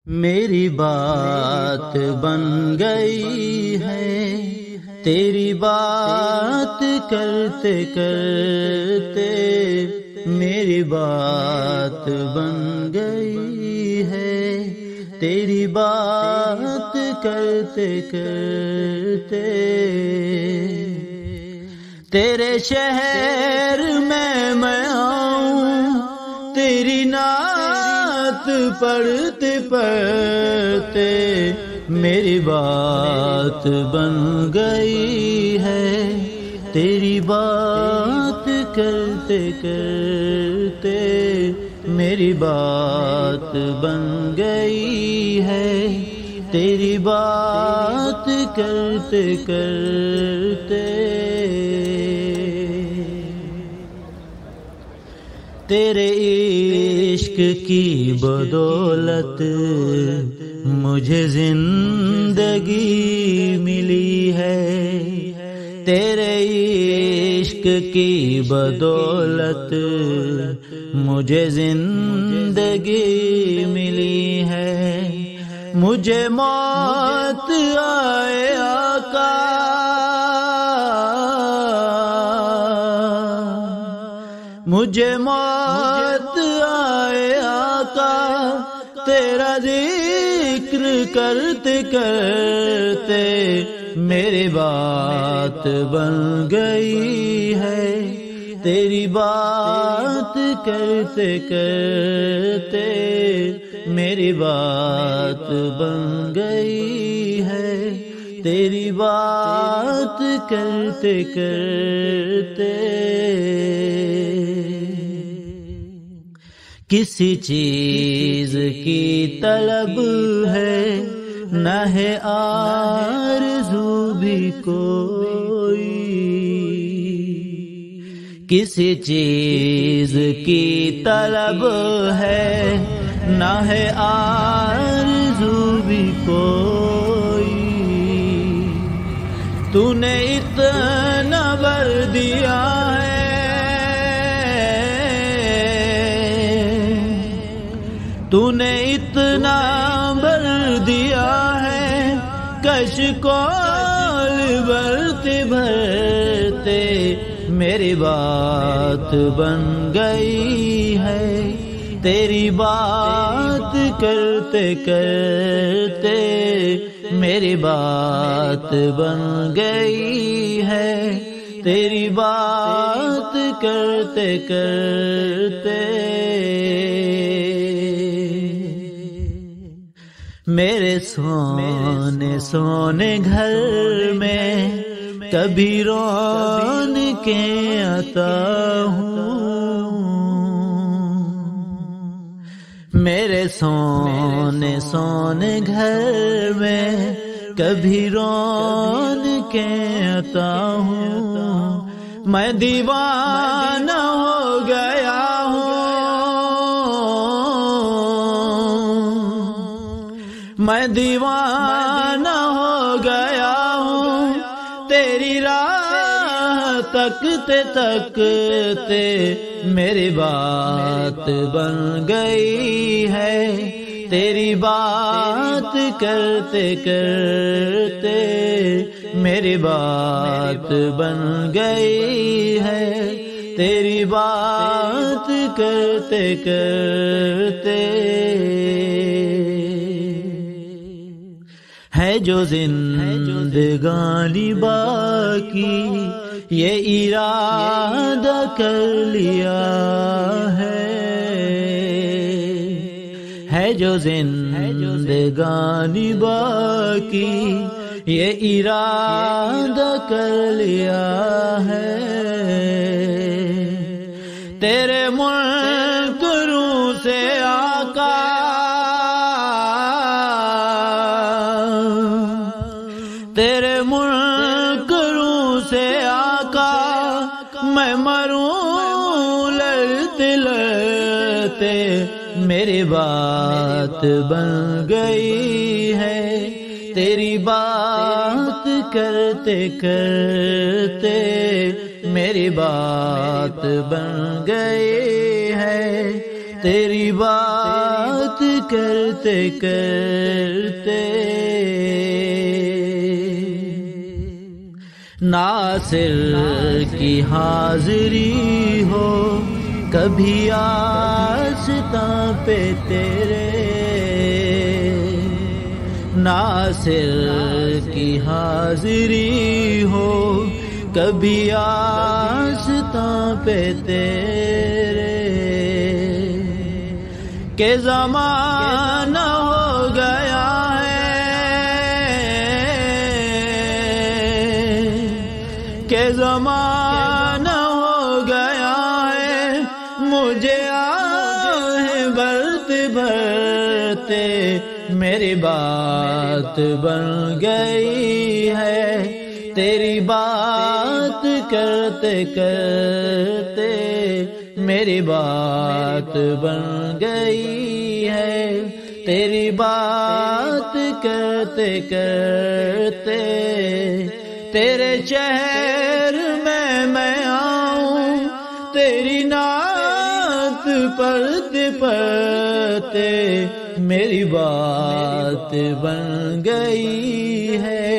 میری بات بن گئی ہے تیری بات کرتے کرتے، میری بات بن گئی ہے تیری بات کرتے کرتے۔ تیرے شہر میں آؤں تیری نعت پڑھتے پڑھتے، میری بات بن گئی ہے تیری بات کرتے کرتے، میری بات بن گئی ہے تیری بات کرتے کرتے۔ تیرے عشق کی بدولت مجھے زندگی ملی ہے، تیرے عشق کی بدولت مجھے زندگی ملی ہے۔ مجھے موت آئے آقا، مجھے موت آئے آقا، تیرا ذکر کرتے کرتے، میری بات بن گئی ہے تیری بات کرتے کرتے، میری بات بن گئی ہے تیری بات کرتے کرتے۔ کسی چیز کی طلب ہے نہ ہے آرزو بھی کوئی، کسی چیز کی طلب ہے نہ ہے آرزو بھی کوئی، تو نے اتنا بر دیا ہے، تو نے اتنا بر دیا ہے، کشکول بھرتے بھرتے، میری بات بن گئی ہے تیری بات کرتے کرتے، میری بات بن گئی ہے تیری بات کرتے کرتے۔ میرے سونے سونے گھر میں کبھی رونقیں عطا ہوں، میرے سونے سونے گھر میں کبھی رونقیں عطا ہوں، میں دیوانہ ہو گیا ہوں، میں دیوانہ ہو گیا ہوں، تیری راہ تکتے تکتے، میری بات بن گئی ہے تیری بات کرتے کرتے، میری بات بن گئی ہے تیری بات کرتے کرتے۔ ہے جو زندگانی باقی یہ ارادہ کر لیا ہے جو زندگانی باقی یہ ارادہ کر لیا ہے، تیرے ملک روح سے آقا، تیرے ملک روح سے آقا، میں مروں لڑتے لڑتے، میری بات بن گئی ہے تیری بات کرتے کرتے، میری بات بن گئی ہے تیری بات کرتے کرتے ناصر کی حاضری ہو کبھی آستاں پہ تیرے، ناصر کی حاضری ہو کبھی آستاں پہ تیرے، کہ زمانہ ہو گیا ہے، کہ زمانہ ہو گیا ہے، مجھے آہ بھرتے بھرتے میری بات بن گئی ہے، تیری بات کرتے کرتے میری بات بن گئی ہے، تیری بات کرتے کرتے تیرے شہر میں آؤں، تیری نعت پڑھتے پڑھتے میری بات بن گئی ہے،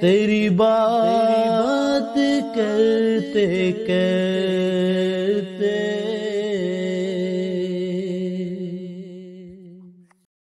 تیری بات کرتے کرتے